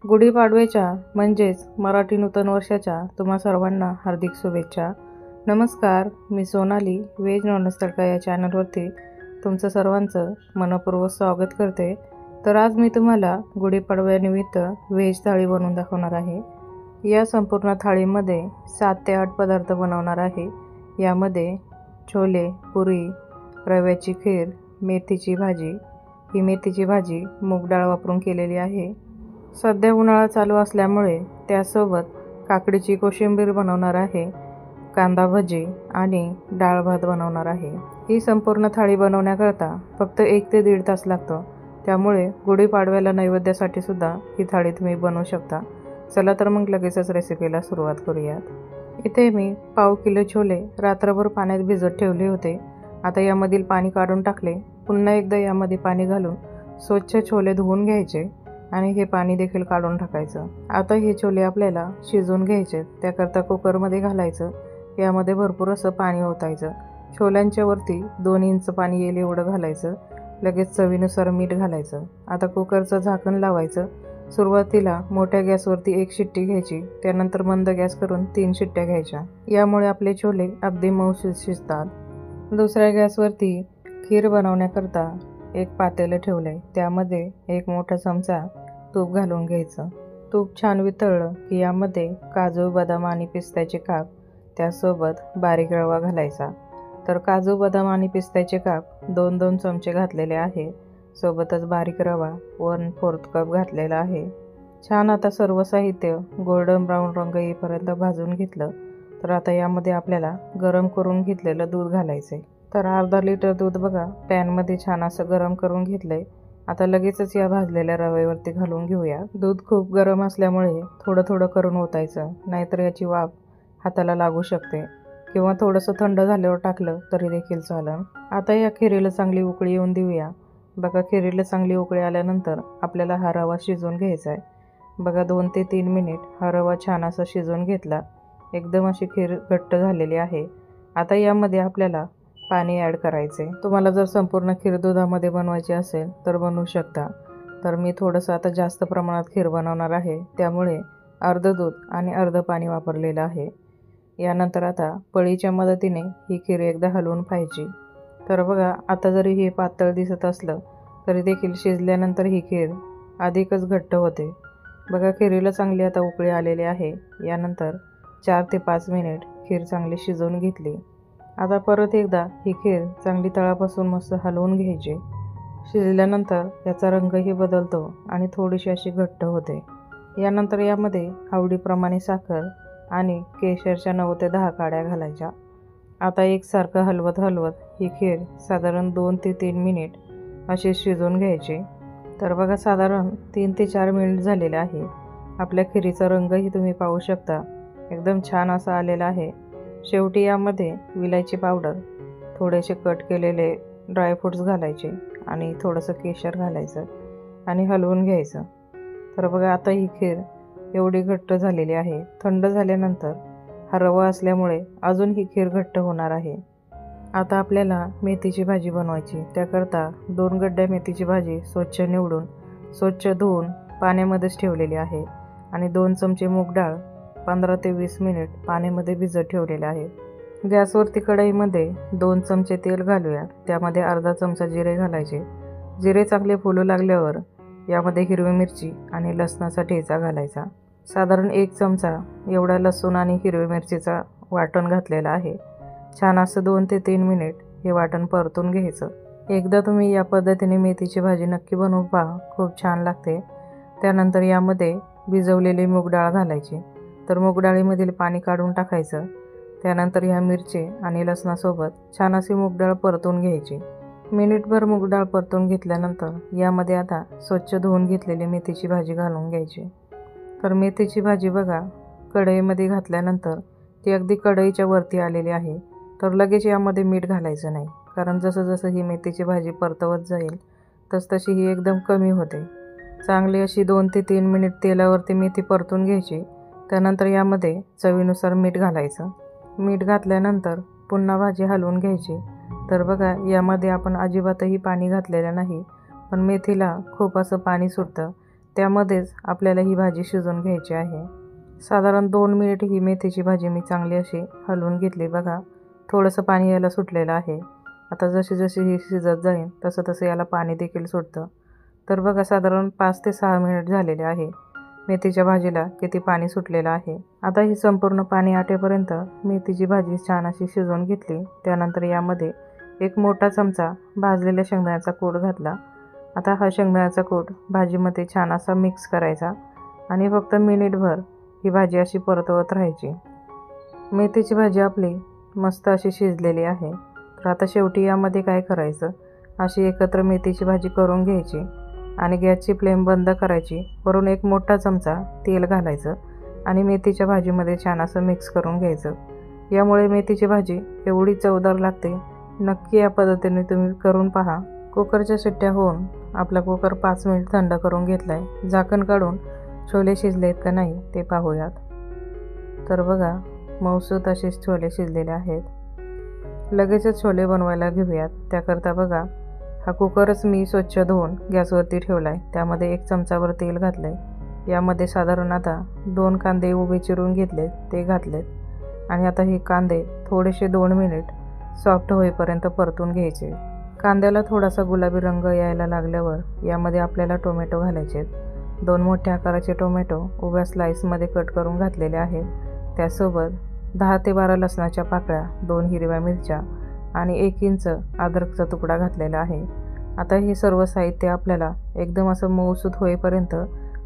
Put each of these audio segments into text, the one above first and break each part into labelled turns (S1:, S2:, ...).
S1: गुढीपाडव्याच्या म्हणजेच मराठी नूतन वर्षाच्या तुम्हा सर्वांना हार्दिक शुभेच्छा। नमस्कार, मी सोनाली व्हेज नॉनव्हेज तडका या चॅनलवरती तुमचं सर्वांचं मनपूर्वक स्वागत करते। तर आज मी तुम्हाला गुढीपाडव्यानिमित्त व्हेज थाळी बनवून दाखवणार आहे। या संपूर्ण थाळीमध्ये 7 ते 8 पदार्थ बनवणार आहे। यामध्ये छोले, पुरी, रव्याची खीर, मेथीची भाजी। ही मेथीची भाजी मूग डाळ वापरून केलेली आहे। सध्या उन्हाळा चालू असल्यामुळे त्यासोबत काकडीची कोशिंबीर बनवणार आहे, कांदा भजी आणि डाळ भात बनवणार आहे। ही संपूर्ण थाळी बनवण्याकरता फक्त 1 ते 1.5 तास लागतो। त्यामुळे गुढीपाडव्याला नैवेद्यासाठी सुद्धा ही थाळी तुम्ही बनवू शकता। चला तर मग लगेचच रेसिपीला सुरुवात करूयात। इथे मी पाव किलो छोले रात्रभर पाण्यात भिजत ठेवले होते। आता यामधील पाणी काढून टाकले। पुन्हा एकदा यामध्ये पाणी घालून स्वच्छ छोले धुवून घ्यायचे आणि हे पाणी देखील काढून टाकायचं। आता हे छोले आपल्याला शिजवून घ्यायचे, त्याकरता कुकरमध्ये घालायचं। यामध्ये भरपूर असं पाणी ओतायचं। छोल्यांच्या वरती 2 इंच पाणी येईल एवढं घालायचं। लगेच चवीनुसार मीठ घालायचं। आता कुकरचं झाकण लावायचं। सुरुवातीला मोठ्या गॅसवरती 1 शिट्टी घ्यायची, त्यानंतर मंद गॅस करून 3 शिट्ट्या घ्यायच्या। यामुळे आपले छोले अगदी मऊ शिजतात। दुसऱ्या गॅसवरती खीर बनवण्याकरता एक पातेलं ठेवलंय। त्यामध्ये 1 मोठा चमचा तूप घालून घ्यायचं। तूप छान वितळलं की यामध्ये काजू, बदाम आणि पिस्त्याचे काप, त्यासोबत बारीक रवा घालायचा। तर काजू, बदाम आणि पिस्त्याचे काप 2-2 चमचे घातलेले आहे। सोबतच बारीक रवा 1/4 कप घातलेला आहे। छान आता सर्व साहित्य गोल्डन ब्राऊन रंग येईपर्यंत भाजून घेतलं। तर आता यामध्ये आपल्याला गरम करून घेतलेलं दूध घालायचंय। तर अर्धा लिटर दूध बघा पॅनमध्ये छान असं गरम करून घेतलंय। आता लगेचच या भाजलेल्या रव्यावरती घालून घेऊया। दूध खूप गरम असल्यामुळे थोडं थोडं करून ओतायचं, नाहीतर याची वाफ हाताला लागू शकते। किंवा थोडंसं थंड झाल्यावर टाकलं तरी देखील चालेल। आता या खिरीला चांगली उकळी येऊन देऊया। बघा खिरीला चांगली उकळी आल्यानंतर आपल्याला हा रवा शिजवून घ्यायचा आहे। बघा 2 ते 3 मिनिट हा रवा छान असा शिजवून घेतला। एकदम अशी खीर घट्ट झालेली आहे। आता यामध्ये आपल्याला पाणी ॲड करायचे। तुम्हाला जर संपूर्ण खीर दुधामध्ये बनवायची असेल तर बनवू शकता। तर मी थोडंसं आता जास्त प्रमाणात खीर बनवणार आहे, त्यामुळे अर्ध दूध आणि अर्ध पाणी वापरलेलं आहे। यानंतर आता पळीच्या मदतीने ही खीर एकदा हलवून पाहिजे। तर बघा आता जरी हे पातळ दिसत असलं तरी देखील शिजल्यानंतर ही खीर अधिकच घट्ट होते। बघा खिरीला चांगली आता उकळी आलेली आहे। यानंतर 4 ते 5 मिनिट खीर चांगली शिजवून घेतली। आता परत एकदा ही खीर चांगली तळापासून मस्त हलवून घ्यायची। शिजल्यानंतर याचा रंगही बदलतो आणि थोडीशी अशी घट्ट होते। यानंतर यामध्ये आवडीप्रमाणे साखर आणि केशरच्या 9 ते 10 काड्या घालायच्या। आता एकसारखं हलवत ही खीर साधारण 2 ते 3 मिनिट अशी शिजवून घ्यायची। तर बघा साधारण 3 ते 4 मिनिट झालेले आहे। आपल्या खिरीचा रंगही तुम्ही पाहू शकता, एकदम छान असा आलेला आहे। शेवटी यामध्ये विलायची पावडर, थोडेसे कट केलेले ड्रायफ्रूट्स घालायचे आणि थोडंसं केशर घालायचं आणि हलवून घ्यायचं। तर बघा आता ही खीर एवढी घट्ट झालेली आहे। थंड झाल्यानंतर हा रवा असल्यामुळे अजून ही खीर घट्ट होणार आहे। आता आपल्याला मेथीची भाजी बनवायची। त्याकरता 2 गड्ड्या मेथीची भाजी स्वच्छ निवडून स्वच्छ धुवून पाण्यामध्येच ठेवलेली आहे आणि 2 चमचे मूग डाळ 15 ते 20 मिनिट पाण्यामध्ये भिजत ठेवलेले आहे। गॅसवरती कढईमध्ये 2 चमचे तेल घालूया। त्यामध्ये अर्धा चमचा जिरे घालायचे। जिरे चांगले फुलू लागल्यावर यामध्ये हिरवी मिरची आणि लसणाचा ठेचा घालायचा। साधारण 1 चमचा एवढा लसूण आणि हिरवी मिरचीचा वाटण घातलेला आहे। छान असं 2 ते 3 मिनिट हे वाटण परतून घ्यायचं। एकदा तुम्ही या पद्धतीने मेथीची भाजी नक्की बनवून पहा, खूप छान लागते। त्यानंतर यामध्ये भिजवलेली मूग डाळ घालायची। तर मूग डाळीमधील पाणी काढून टाकायचं। त्यानंतर ह्या मिरची आणि लसणासोबत छान अशी मूग डाळ परतून घ्यायची। मिनिटभर मूग डाळ परतून घेतल्यानंतर यामध्ये आता स्वच्छ धुवून घेतलेली मेथीची भाजी घालून घ्यायची। तर मेथीची भाजी बघा कढईमध्ये घातल्यानंतर ती अगदी कढईच्या वरती आलेली आहे। तर लगेच यामध्ये मीठ घालायचं नाही, कारण जसं जसं ही मेथीची भाजी परतवत जाईल तशी ही एकदम कमी होते। चांगली अशी 2 ते 3 मिनिट तेलावरती मेथी परतून घ्यायची। त्यानंतर यामध्ये चवीनुसार मीठ घालायचं। मीठ घातल्यानंतर पुन्हा भाजी हलवून घ्यायची। तर बघा यामध्ये आपण अजिबातही पाणी घातलेलं नाही, पण मेथीला खूप असं पाणी सुटतं, त्यामध्येच आपल्याला ही भाजी शिजवून घ्यायची आहे। साधारण 2 मिनिट ही मेथीची भाजी मी चांगली अशी हलवून घेतली। बघा थोडंसं पाणी याला सुटलेलं आहे। आता जशी जशी ही शिजत जाईल तसं तसं याला पाणी देखील सुटतं। तर बघा साधारण 5 ते 6 मिनिट झालेले आहे। मेथीच्या भाजीला किती पाणी सुटलेलं आहे। आता ही संपूर्ण पाणी आटेपर्यंत मेथीची भाजी छान अशी शिजवून घेतली। त्यानंतर यामध्ये एक मोठा चमचा भाजलेल्या शेंगदाण्याचा कूट घातला। आता हा शेंगदाण्याचा कूट भाजीमध्ये छान असा मिक्स करायचा आणि फक्त मिनिटभर ही भाजी अशी परतवत राहायची। मेथीची भाजी आपली मस्त अशी शिजलेली आहे। तर आता शेवटी यामध्ये काय करायचं, अशी एकत्र मेथीची भाजी करून घ्यायची आणि गॅसची फ्लेम बंद करायची। वरून एक मोठा चमचा तेल घालायचं आणि मेथीच्या भाजीमध्ये छान असं मिक्स करून घ्यायचं। यामुळे मेथीची भाजी एवढी चवदार लागते, नक्की या पद्धतीने तुम्ही करून पहा। कुकरच्या शिट्ट्या होऊन आपला कुकर 5 मिनिट थंड करून घेतलाय। झाकण काढून छोले शिजलेत का नाही ते पाहूयात। तर बघा मऊसूत असे छोले शिजलेले आहेत। लगेचच छोले बनवायला घेऊयात। त्याकरता बघा हा कुकरच मी स्वच्छ धुवून गॅसवरती ठेवलाय। त्यामध्ये 1 चमचाभर तेल घातलंय। यामध्ये साधारण आता 2 कांदे उभे चिरून घेतलेत, ते घातलेत आणि आता हे कांदे थोडेसे 2 मिनिट सॉफ्ट होईपर्यंत परतून घ्यायचे। कांद्याला थोडासा गुलाबी रंग यायला लागल्यावर यामध्ये आपल्याला टोमॅटो घालायचे। 2 मोठ्या आकाराचे टोमॅटो उभ्या स्लाइसमध्ये कट करून घातलेले आहेत। त्यासोबत 10 ते 12 लसणाच्या पाकळ्या, 2 हिरव्या मिरच्या आणि 1 इंच अद्रकचा तुकडा घातलेला आहे। आता हे सर्व साहित्य आपल्याला एकदम असं मऊसूत होईपर्यंत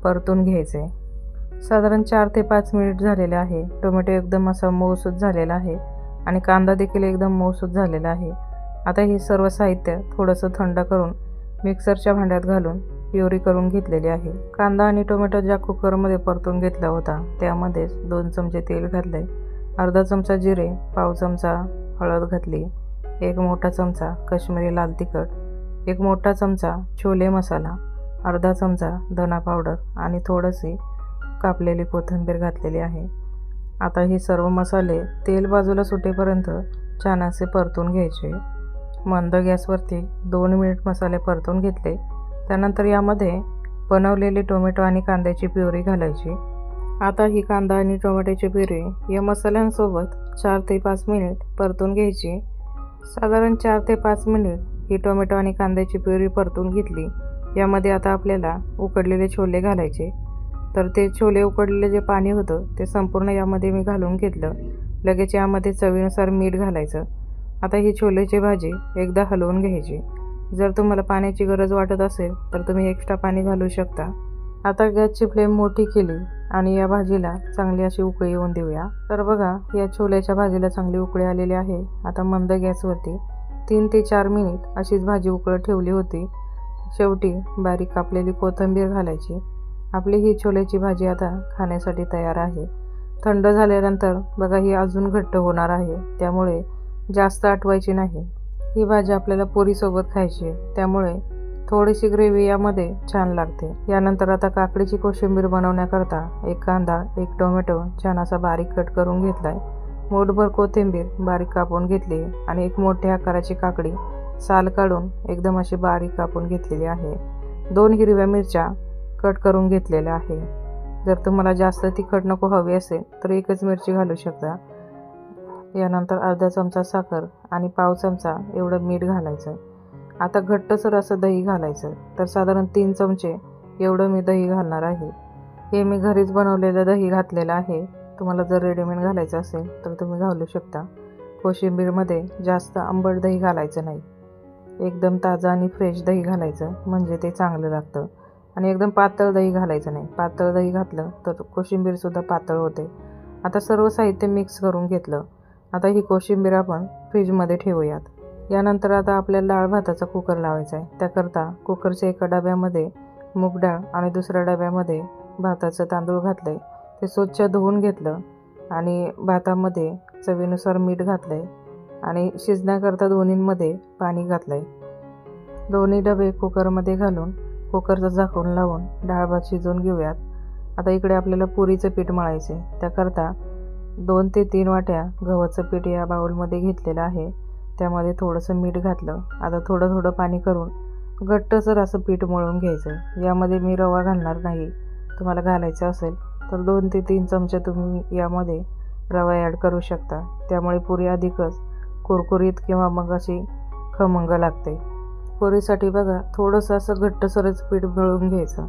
S1: परतून घ्यायचे। साधारण 4 ते 5 मिनिट झालेले आहे। टोमॅटो एकदम असा मऊसूत झालेला आहे आणि कांदा देखील एकदम मऊसूत झालेला आहे। आता हे सर्व साहित्य थोडंसं थंड करून मिक्सरच्या भांड्यात घालून प्युरी करून घेतलेली आहे। कांदा आणि टोमॅटो ज्या कुकरमध्ये परतून घेतला होता त्यामध्येच 2 चमचे तेल घातले, अर्धा चमचा जिरे, पाव चमचा हळद घातली, 1 मोठा चमचा काश्मीरी लाल तिखट, 1 मोठा चमचा छोले मसाला, अर्धा चमचा धना पावडर आणि थोडीशी कापलेली कोथिंबीर घातलेली आहे। आता हे सर्व मसाले तेल बाजूला सुटेपर्यंत छान असे परतून घ्यायचे। मंद गॅसवरती 2 मिनिट मसाले परतून घेतले। त्यानंतर यामध्ये बनवलेली टोमॅटो आणि कांद्याची प्युरी घालायची। आता ही कांदा आणि टोमॅटोची प्युरी या मसाल्यांसोबत 4 ते 5 मिनिट परतून घ्यायची। साधारण 4 ते 5 मिनिट ही टोमॅटो आणि कांद्याची प्युरी परतून घेतली। यामध्ये आता आपल्याला उकडलेले छोले घालायचे। तर ते छोले उकडलेले जे पाणी होतं ते संपूर्ण यामध्ये मी घालून घेतलं। लगेच यामध्ये चवीनुसार मीठ घालायचं। आता ही छोलेची भाजी एकदा हलवून घ्यायची। जर तुम्हाला पाण्याची गरज वाटत असेल तर तुम्ही एक्स्ट्रा पाणी घालू शकता। आता गॅसची फ्लेम मोठी केली आणि या भाजीला चांगली अशी उकळी येऊन देऊया। तर बघा या छोल्याच्या भाजीला चांगली उकळी आलेली आहे। आता मंद गॅसवरती 3 ते 4 मिनिट अशीच भाजी उकळत ठेवली होती। शेवटी बारीक कापलेली कोथिंबीर घालायची। आपली ही छोल्याची भाजी आता खाण्यासाठी तयार आहे। थंड झाल्यानंतर बघा ही अजून घट्ट होणार आहे, त्यामुळे जास्त आटवायची नाही। ही भाजी आपल्याला पुरीसोबत खायची आहे, त्यामुळे थोडीशी ग्रेव्ही यामध्ये छान लागते। यानंतर आता काकडीची कोशिंबीर बनवण्याकरता 1 कांदा, 1 टोमॅटो छान असा बारीक कट करून घेतलाय, मूठभर कोथिंबीर बारीक कापून घेतली आणि 1 मोठ्या आकाराची काकडी साल काढून एकदम अशी बारीक कापून घेतलेली आहे। 2 हिरव्या मिरच्या कट करून घेतलेल्या आहे। जर तुम्हाला जास्त तिखट नको हवी असेल तर 1च मिरची घालू शकता। यानंतर अर्धा चमचा साखर आणि पाव चमचा एवढं मीठ घालायचं। आता घट्टसर असं दही घालायचं। तर साधारण 3 चमचे एवढं मी दही घालणार आहे। हे मी घरीच बनवलेलं दही घातलेलं आहे। तुम्हाला जर रेडीमेड घालायचं असेल तर तुम्ही घालू शकता। कोशिंबीरमध्ये जास्त आंबट दही घालायचं नाही, एकदम ताजं आणि फ्रेश दही घालायचं, म्हणजे ते चांगलं लागतं। आणि एकदम पातळ दही घालायचं नाही, पातळ दही घातलं तर कोशिंबीरसुद्धा पातळ होते। आता सर्व साहित्य मिक्स करून घेतलं। आता ही कोशिंबीर आपण फ्रीजमध्ये ठेवूयात। यानंतर आता आपल्याला डाळ भाताचा कुकर लावायचा आहे। त्याकरता कुकरच्या एका डब्यामध्ये मूग डाळ आणि दुसऱ्या डब्यामध्ये भाताचं तांदूळ घातलंय, ते स्वच्छ धुवून घेतलं आणि भातामध्ये चवीनुसार मीठ घातलंय आणि शिजण्याकरता दोन्हींमध्ये पाणी घातलंय। दोन्ही डबे कुकरमध्ये घालून कुकरचं झाकण लावून डाळ भात शिजवून घेऊयात। आता इकडे आपल्याला पुरीचं पीठ मळायचे। त्याकरता 2 ते 3 वाट्या गव्हाचं पीठ या बाउलमध्ये घेतलेलं आहे। त्यामध्ये थोडंसं मीठ घातलं। आता थोडं थोडं पाणी करून घट्टसर असं पीठ मळून घ्यायचं. यामध्ये मी रवा घालणार नाही. तुम्हाला घालायचं असेल तर 2 ते 3 चमचे तुम्ही यामध्ये रवा ॲड करू शकता. त्यामुळे पुरी अधिकच कुरकुरीत किंवा मग अशी खमंग लागते. पुरीसाठी बघा थोडंसं असं घट्टसरच पीठ मळून घ्यायचं.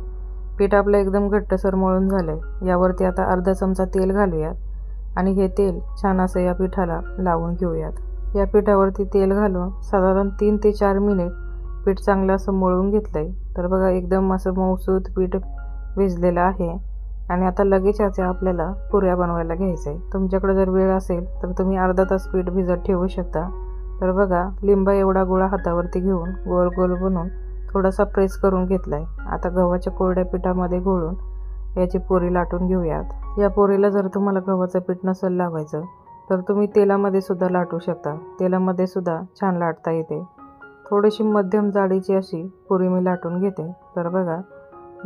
S1: पीठ आपलं एकदम घट्टसर मळून झालं आहे. यावरती आता अर्धा चमचा तेल घालूयात आणि हे तेल छान असं या पिठाला लावून घेऊयात. या पिठावरती तेल घालून साधारण 3 ते 4 मिनिट पीठ चांगलं असं मळून घेतलं आहे. तर बघा एकदम असं मऊसूत पीठ भिजलेलं आहे आणि आता लगेच याच्या आपल्याला पुऱ्या बनवायला घ्यायचं आहे. तुमच्याकडे जर वेळ असेल तर तुम्ही अर्धा तास पीठ भिजत ठेवू शकता. तर बघा लिंबा एवढा गोळा हातावरती घेऊन गोल गोल बनवून थोडासा प्रेस करून घेतला आहे. आता गव्हाच्या कोरड्या पिठामध्ये घोळून याची पुरी लाटून घेऊयात. या पुरीला जर तुम्हाला गव्हाचं पीठ नसेल लावायचं तर तुम्ही तेलामध्ये सुद्धा लाटू शकता. तेलामध्ये सुद्धा छान लाटता येते. थोडीशी मध्यम जाडीची अशी पुरी मी लाटून घेते. तर बघा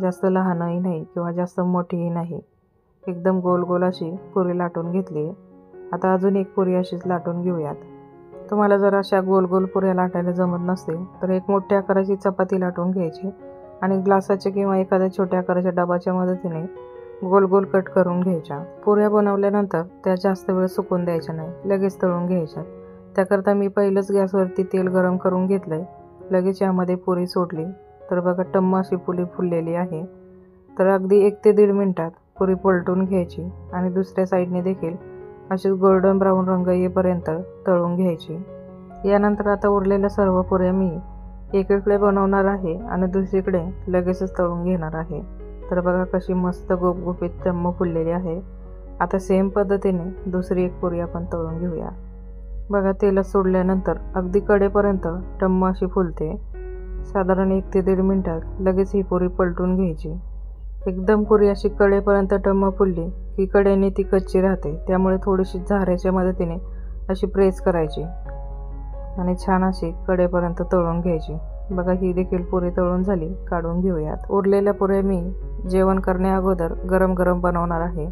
S1: जास्त लहानही नाही किंवा जास्त मोठीही नाही, एकदम गोल गोल अशी पुरी लाटून घेतली आहे. आता अजून एक पुरी अशीच लाटून घेऊयात. तुम्हाला जर अशा गोल गोल पुऱ्या लाटायला जमत नसतील तर एक मोठ्या आकाराची चपाती लाटून घ्यायची आणि ग्लासाच्या किंवा एखाद्या छोट्या आकाराच्या डबाच्या मदतीने गोल गोल कट करून घ्यायच्या. पुऱ्या बनवल्यानंतर त्या जास्त वेळ सुकून द्यायच्या नाही, लगेच तळून घ्यायच्या. त्याकरता मी पहिलंच गॅसवरती तेल गरम करून घेतलं आहे. लगेच यामध्ये पुरी सोडली. तर बघा टम्म अशी पुरी फुललेली आहे. तर अगदी 1 ते 1.5 मिनिटात पुरी पलटून घ्यायची आणि दुसऱ्या साईडने देखील अशी गोल्डन ब्राऊन रंग येईपर्यंत तळून घ्यायची. यानंतर आता उरलेल्या सर्व पुऱ्या मी एकीकडे बनवणार आहे आणि दुसरीकडे लगेचच तळून घेणार आहे. तर बघा कशी मस्त गुपगुपीत टम्म फुललेली आहे. आता सेम पद्धतीने दुसरी एक पुरी आपण तळून घेऊया. बघा तेलात सोडल्यानंतर अगदी कडेपर्यंत टम्म अशी फुलते. साधारण 1 ते 1.5 मिनिटात लगेच ही पुरी पलटून घ्यायची. एकदम पुरी अशी कडेपर्यंत टम्म फुलली की कडेने ती कच्ची राहते. त्यामुळे थोडीशी झाऱ्याच्या मदतीने अशी प्रेस करायची आणि छान अशी कडेपर्यंत तळून घ्यायची. बघा ही देखील पुरी तळून झाली, काढून घेऊयात. उरलेल्या पुऱ्या मी जेवण करण्या अगोदर गरम गरम बनवणार आहे.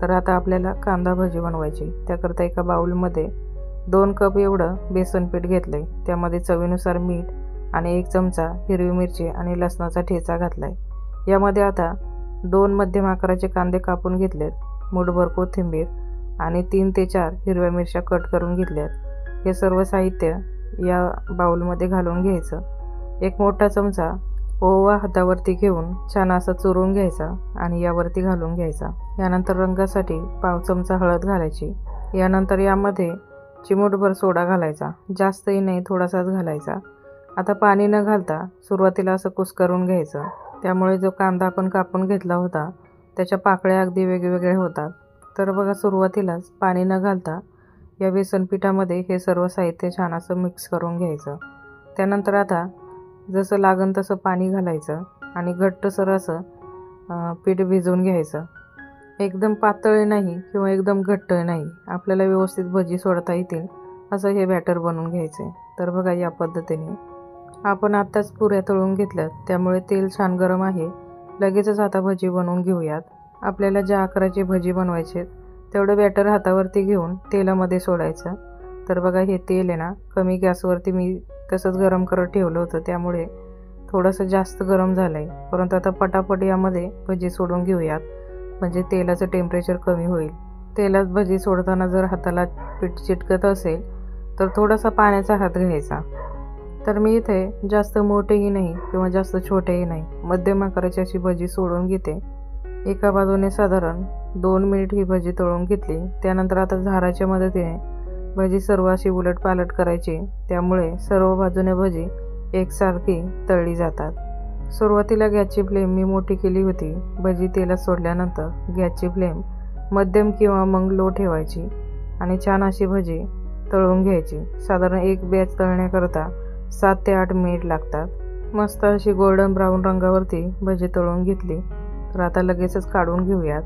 S1: तर आता आपल्याला कांदा भजी बनवायची. त्याकरता एका बाउलमध्ये 2 कप एवढं बेसन पीठ घेतलं आहे. त्यामध्ये चवीनुसार मीठ आणि 1 चमचा हिरवी मिरची आणि लसणाचा ठेचा घातला आहे. यामध्ये आता 2 मध्यम आकाराचे कांदे कापून घेतलेत, मूठभर कोथिंबीर आणि 3 ते 4 हिरव्या मिरच्या कट करून घेतल्यात. हे सर्व साहित्य या बाउलमध्ये घालून घ्यायचं. 1 मोठा चमचा ओवा हातावरती घेऊन छान असा चुरून घ्यायचा आणि यावरती घालून घ्यायचा. यानंतर रंगासाठी पाव चमचा हळद घालायची. यानंतर यामध्ये चिमूटभर सोडा घालायचा, जास्तही नाही, थोडासाच घालायचा. आता पाणी न घालता सुरुवातीला असं कुस्करून घ्यायचं. त्यामुळे जो कांदा आपण कापून घेतला होता त्याच्या पाकळ्या अगदी वेगवेगळ्या होतात. तर बघा सुरुवातीलाच पाणी न घालता या बेसन पिठामध्ये हे सर्व साहित्य छान असं मिक्स करून घ्यायचं. त्यानंतर आता जसं लागन तसं पाणी घालायचं आणि घट्टसर असं पीठ भिजवून घ्यायचं. एकदम पातळ नाही किंवा एकदम घट्ट नाही, आपल्याला व्यवस्थित भजी सोडता येतील असं हे बॅटर बनवून घ्यायचं. तर बघा या पद्धतीने आपण आत्ताच पुऱ्या तळून घेतल्यात, त्यामुळे तेल छान गरम आहे. लगेचच आता भजी बनवून घेऊयात. आपल्याला ज्या आकाराची भजी बनवायचे तेवढं बॅटर हातावरती घेऊन तेलामध्ये सोडायचं. तर बघा हे तेल आहे ना, कमी गॅसवरती मी तसंच गरम करत ठेवलं होतं, त्यामुळे थोडंसं जास्त गरम झालं आहे. परंतु आता पटापट यामध्ये भजी सोडून घेऊयात, म्हणजे तेलाचं टेम्परेचर कमी होईल. तेलात भजी सोडताना जर हाताला पीठ चिटकत असेल तर थोडासा पाण्याचा हात घ्यायचा. तर मी इथे जास्त मोठेही नाही किंवा जास्त छोटेही नाही, मध्यम आकाराची अशी भजी सोडून घेते. एका बाजूने साधारण 2 मिनिट ही भजी तळून घेतली. त्यानंतर आता झाराच्या मदतीने भजी सर्व अशी उलटपालट करायची. त्यामुळे सर्व बाजूने भजी एकसारखी तळली जातात. सुरुवातीला गॅसची फ्लेम मी मोठी केली होती. भजी तेलात सोडल्यानंतर गॅसची फ्लेम मध्यम किंवा मग लो ठेवायची आणि छान अशी भजी तळून घ्यायची. साधारण एक बॅच तळण्याकरता 7 ते 8 मिनिट लागतात. मस्त अशी गोल्डन ब्राऊन रंगावरती भजी तळून घेतली. तर आता लगेचच काढून घेऊयात.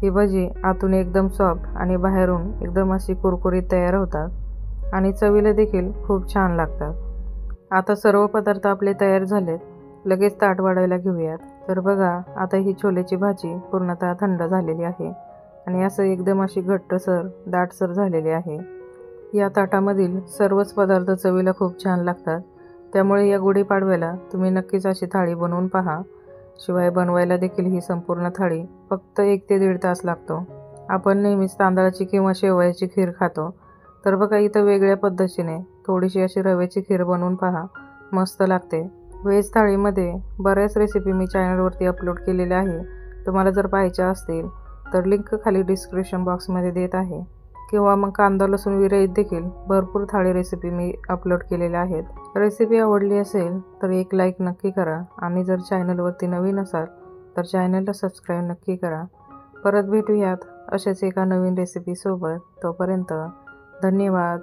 S1: ही भजी आतून एकदम सॉफ्ट आणि बाहेरून एकदम अशी कुरकुरीत तयार होतात आणि चवीला देखील खूप छान लागतात. आता सर्व पदार्थ आपले तयार झालेत. लगेच ताट वाढायला घेऊयात. तर बघा आता ही छोलेची भाजी पूर्णतः थंड झालेली आहे आणि असं एकदम अशी घट्टसर दाटसर झालेली आहे. या ताटामधील सर्वच पदार्थ चवीला खूप छान लागतात. त्यामुळे या गुढीपाडव्याला तुम्ही नक्कीच अशी थाळी बनवून पहा. शिवाय बनवायला देखील ही संपूर्ण थाळी फक्त 1 ते 1.5 तास लागतो. आपण नेहमीच तांदळाची किंवा शेवयाची खीर खातो, तर बघा इथं वेगळ्या पद्धतीने थोडीशी अशी रव्याची खीर बनवून पहा, मस्त लागते. व्हेज थाळीमध्ये बऱ्याच रेसिपी मी चॅनलवरती अपलोड केलेल्या आहे. तुम्हाला जर पाहायच्या असतील तर लिंक खाली डिस्क्रिप्शन बॉक्समध्ये देत आहे. किंवा मग कांदा लसूण विरहित देखील भरपूर थाळी रेसिपी मी अपलोड केलेल्या आहेत. रेसिपी आवडली असेल तर एक लाईक नक्की करा आणि जर चॅनलवरती नवीन असाल तर चॅनलला सबस्क्राईब नक्की करा. परत भेटूयात अशाच एका नवीन रेसिपीसोबत. तोपर्यंत धन्यवाद.